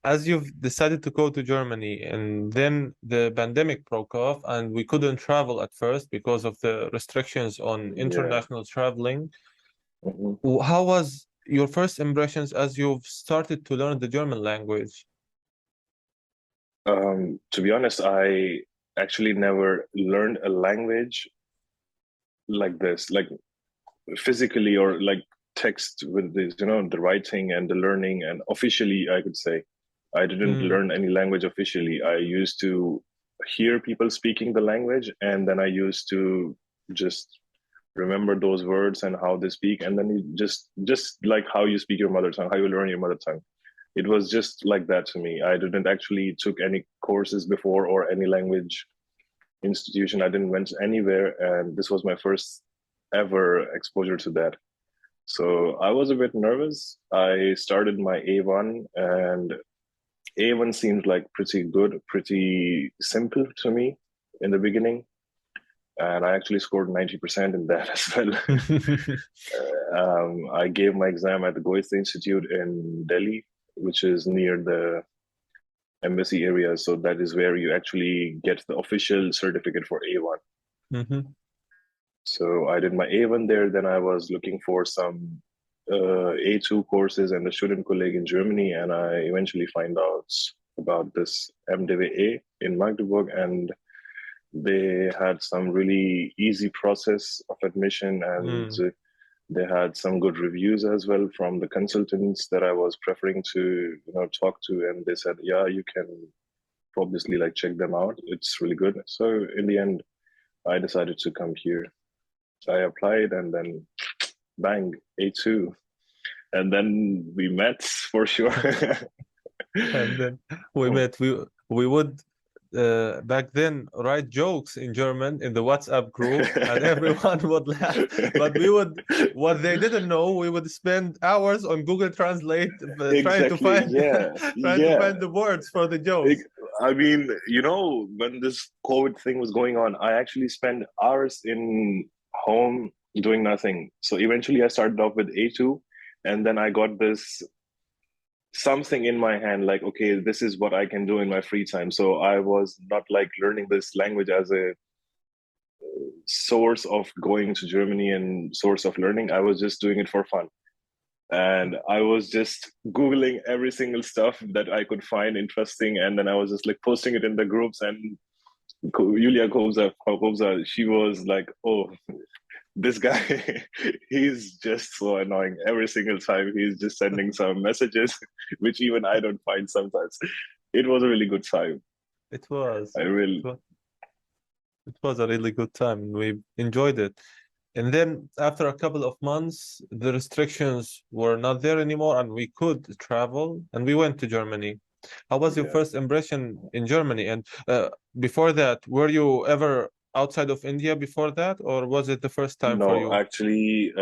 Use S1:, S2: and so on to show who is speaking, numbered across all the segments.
S1: as you've decided to go to Germany, and then the pandemic broke off, and we couldn't travel at first because of the restrictions on
S2: Yeah.
S1: international traveling.
S2: Mhm.
S1: How was your first impressions as you've started to learn the German language?
S2: To be honest, I actually never learned a language like this, like physically or like text with this, the writing and the learning and officially, I could say. I didn't
S1: Mm,
S2: learn any language officially. I used to hear people speaking the language, and then I used to just remember those words and how they speak, and then you just like how you speak your mother tongue, how you learn your mother tongue. It was just like that to me. I didn't actually took any courses before or any language institution. I didn't went anywhere, and this was my first ever exposure to that. So I was a bit nervous. I started my A1, and A1 seemed like pretty good, pretty simple to me in the beginning. And I actually scored 90% in that as well. I gave my exam at the Goethe Institute in Delhi, which is near the embassy area. So that is where you actually get the official certificate for A1.
S1: mhm.
S2: So I did my A1 there. Then I was looking for some A2 courses and the student colleague in Germany, and I eventually find out about this MDWA in Magdeburg, and they had some really easy process of admission, and
S1: Mm.
S2: they had some good reviews as well from the consultants that I was preferring to talk to, and they said, yeah, you can obviously like check them out. It's really good. So in the end, I decided to come here. So I applied, and then bang, A2. And then we met for sure.
S1: And then we met. We would back then write jokes in German in the WhatsApp group, and everyone would laugh. But we would, what they didn't know, we would spend hours on Google Translate trying to
S2: Exactly.
S1: find
S2: Yeah.
S1: trying to
S2: Yeah.
S1: find the words for the jokes.
S2: I mean, when this COVID thing was going on, I actually spent hours in home doing nothing. So eventually I started off with A2, and then I got this something in my hand, like, okay, this is what I can do in my free time. So I was not like learning this language as a source of going to Germany and source of learning. I was just doing it for fun. And I was just Googling every single stuff that I could find interesting. And then I was just like posting it in the groups. And Julia Kobza, she was like, oh, this guy, he's just so annoying. Every single time he's just sending some messages, which even I don't find sometimes. It was a really good time.
S1: It was.
S2: I
S1: It
S2: really,
S1: was, it was a really good time. We enjoyed it. And then after a couple of months, the restrictions were not there anymore, and we could travel, and we went to Germany. How was your
S2: yeah.
S1: first impression in Germany? And before that, were you ever outside of India before that, or was it the first time for
S2: No,
S1: you?
S2: actually,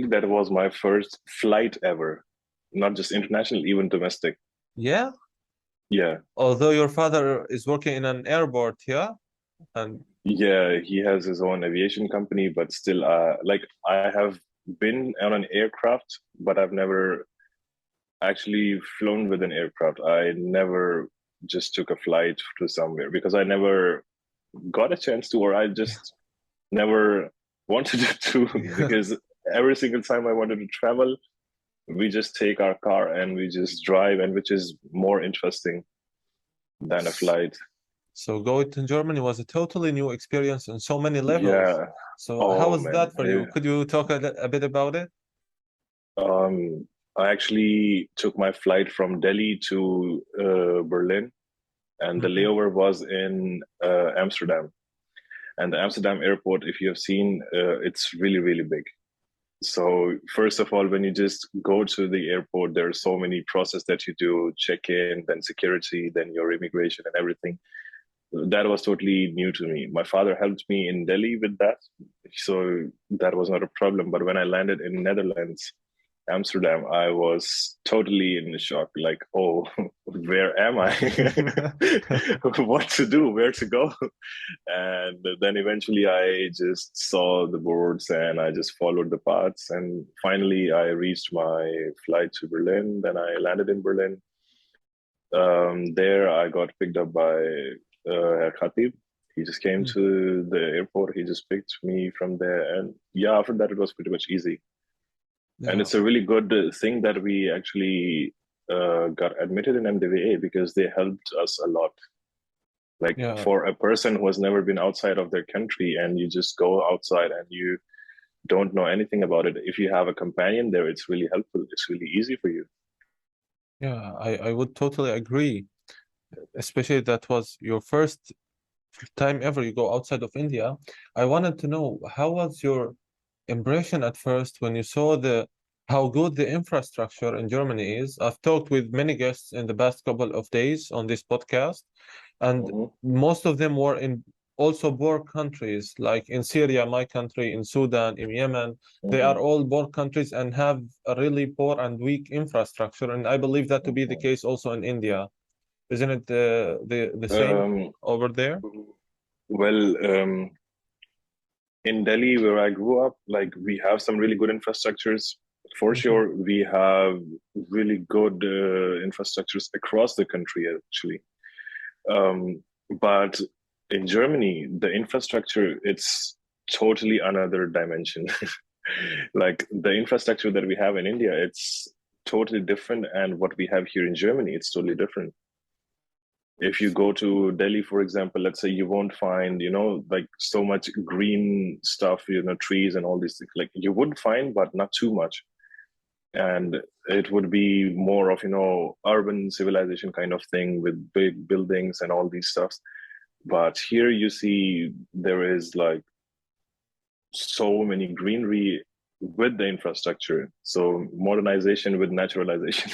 S2: that was my first flight ever, not just international, even domestic.
S1: Yeah,
S2: Yeah,
S1: although your father is working in an airport, yeah, and
S2: yeah, he has his own aviation company, but still, like I have been on an aircraft, but I've never actually flown with an aircraft. I never just took a flight to somewhere because I never got a chance to, or I just never wanted to, because every single time I wanted to travel, we just take our car and we just drive, and which is more interesting than a flight.
S1: so going to Germany was a totally new experience on so many levels.
S2: Yeah.
S1: So how
S2: Oh
S1: was
S2: man.
S1: that for you? Could you talk a bit about it?
S2: Um, I actually took my flight from Delhi to Berlin, and the
S1: Hmm.
S2: layover was in Amsterdam. And the Amsterdam airport, if you have seen, it's really, really big. So first of all, when you just go to the airport, there are so many process that you do, check in, then security, then your immigration and everything. That was totally new to me. My father helped me in Delhi with that, so that was not a problem. But when I landed in Netherlands, Amsterdam, I was totally in shock. Like, oh, where am I? What to do? Where to go? And then eventually I just saw the boards and I just followed the paths. And finally I reached my flight to Berlin. Then I landed in Berlin. There I got picked up by Herr Khatib. He just came to the airport. He just picked me from there. And yeah, after that, it was pretty much easy.
S1: Yeah.
S2: And it's a really good thing that we actually got admitted in MDVA because they helped us a lot. Like for a person who has never been outside of their country and you just go outside and you don't know anything about it, if you have a companion there, it's really helpful. It's really easy for you.
S1: Yeah, I would totally agree. Especially that was your first time ever you go outside of India. I wanted to know, how was your impression at first when you saw how good the infrastructure in Germany is? I've talked with many guests in the past couple of days on this podcast, and most of them were in also poor countries, like in Syria, my country, in Sudan, in Yemen. They are all poor countries and have a really poor and weak infrastructure. And I believe that to be the case also in India. Isn't it the same over there?
S2: Well, in Delhi, where I grew up, like we have some really good infrastructures. For sure, we have really good infrastructures across the country, actually. But in Germany, the infrastructure, it's totally another dimension. Like the infrastructure that we have in India, it's totally different. And what we have here in Germany, it's totally different. If you go to Delhi, for example, let's say you won't find, like so much green stuff, trees and all these things. Like you would find, but not too much. And it would be more of, urban civilization kind of thing with big buildings and all these stuffs. But here you see there is like so many greenery with the infrastructure. So modernization with naturalization.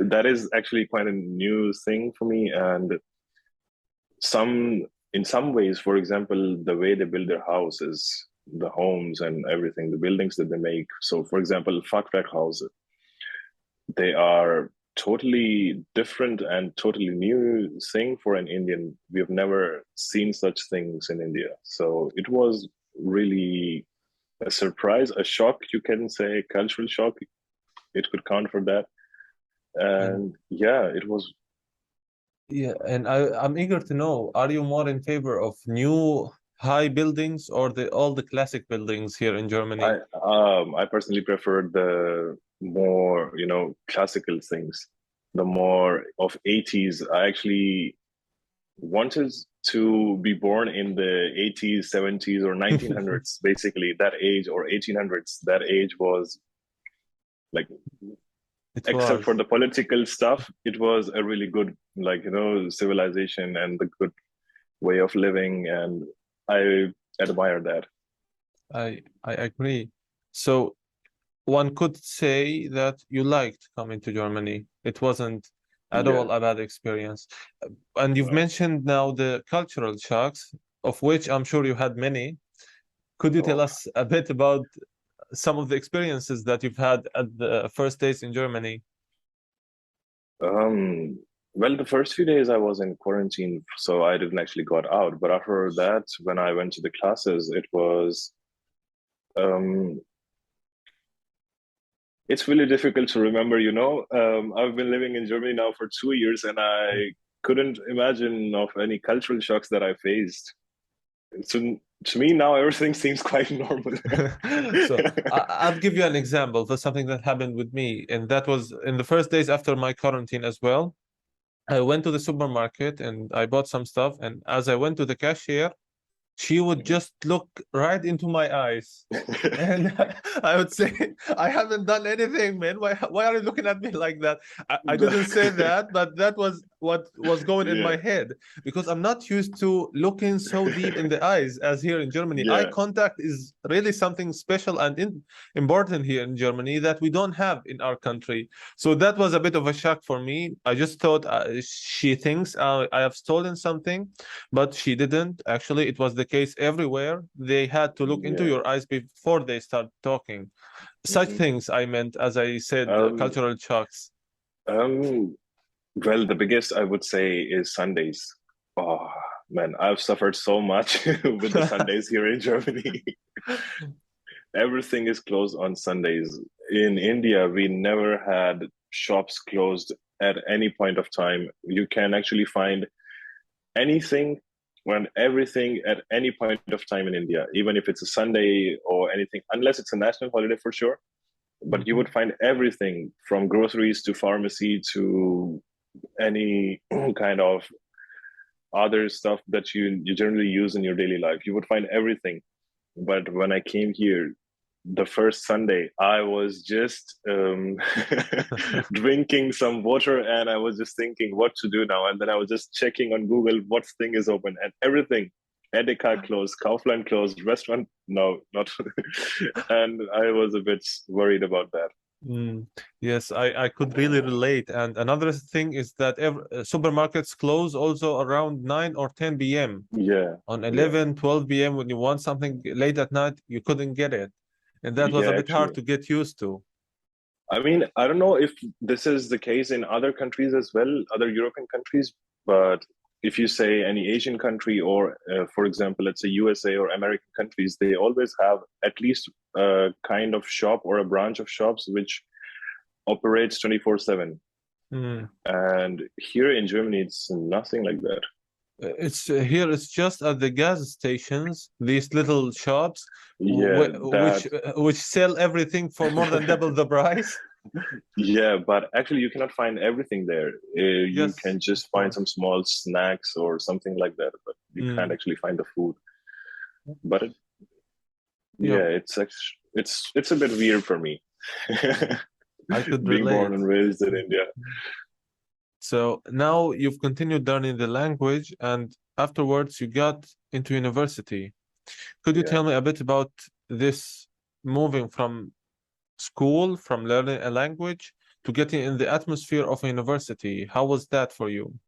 S2: That is actually quite a new thing for me. And in some ways, for example, the way they build their houses, the homes and everything, the buildings that they make. So for example, Fachwerk houses, they are totally different and totally new thing for an Indian. We have never seen such things in India. So it was really a surprise, a shock, you can say, cultural shock. It could count for that. And yeah, it was.
S1: Yeah, and I'm eager to know, are you more in favor of new high buildings or all the classic buildings here in Germany?
S2: I personally prefer the more, classical things, the more of 80s. I actually wanted to be born in the 80s, 70s, or 1900s, basically that age, or 1800s. That age was like, except for the political stuff, it was a really good, civilization and the good way of living. And I admire that.
S1: I agree. So one could say that you liked coming to Germany. It wasn't at all a bad experience. And you've mentioned now the cultural shocks, of which I'm sure you had many. Could you tell us a bit about some of the experiences that you've had at the first days in Germany?
S2: Well, the first few days I was in quarantine, so I didn't actually got out. But after that, when I went to the classes, it was, it's really difficult to remember, I've been living in Germany now for 2 years and I couldn't imagine of any cultural shocks that I faced. So to me now, everything seems quite normal.
S1: So I'll give you an example for something that happened with me. And that was in the first days after my quarantine as well. I went to the supermarket and I bought some stuff. And as I went to the cashier, she would just look right into my eyes. And I would say, I haven't done anything, man. Why are you looking at me like that? I didn't say that, but that was what was going in
S2: Yeah,
S1: my head, because I'm not used to looking so deep in the eyes as here in Germany. Eye
S2: yeah.
S1: contact is really something special and important here in Germany that we don't have in our country. So that was a bit of a shock for me. I just thought she thinks I have stolen something, but she didn't. Actually, it was the case everywhere. They had to look into
S2: Yeah.
S1: your eyes before they start talking. Such
S2: Hmm.
S1: things I meant, as I said,
S2: Um,
S1: cultural shocks.
S2: um, well, the biggest I would say is Sundays. Oh man, I've suffered so much with the Sundays here in Germany. Everything is closed on Sundays. In India, we never had shops closed at any point of time. You can actually find anything and everything at any point of time in India, even if it's a Sunday or anything, unless it's a national holiday for sure. But you
S1: Mhm.
S2: would find everything from groceries to pharmacy to any kind of other stuff that you generally use in your daily life. You would find everything. But when I came here, the first Sunday, I was just drinking some water and I was just thinking what to do now. And then I was just checking on Google what thing is open and everything. Edeka closed, Kaufland closed, restaurant, no, not. And I was a bit worried about that.
S1: Mm, yes, I could really relate. And another thing is that supermarkets close also around 9 or 10 p.m.
S2: Yeah,
S1: On
S2: yeah,
S1: 11, 12 p.m. when you want something late at night, you couldn't get it. And that was
S2: yeah,
S1: a bit hard
S2: actually.
S1: to get used to.
S2: I mean, I don't know if this is the case in other countries as well, other European countries, but if you say any Asian country or, for example, let's say USA or American countries, they always have at least a kind of shop or a branch of shops which operates 24/7.
S1: Mm.
S2: And here in Germany, it's nothing like that.
S1: It's here, it's just at the gas stations, these little shops
S2: Yeah, that.
S1: which sell everything for more than double the price.
S2: Yeah, but actually, you cannot find everything there. You
S1: Yes,
S2: can
S1: of
S2: just find
S1: course.
S2: some small snacks or something like that, but you can't
S1: Mm.
S2: actually find the food. But
S1: Yeah,
S2: yeah, it's a bit weird for me,
S1: I could
S2: being born
S1: relate.
S2: and raised in India.
S1: So now you've continued learning the language, and afterwards you got into university. Could you
S2: Yeah.
S1: tell me a bit about this moving from school, from learning a language to getting in the atmosphere of a university? How was that for you?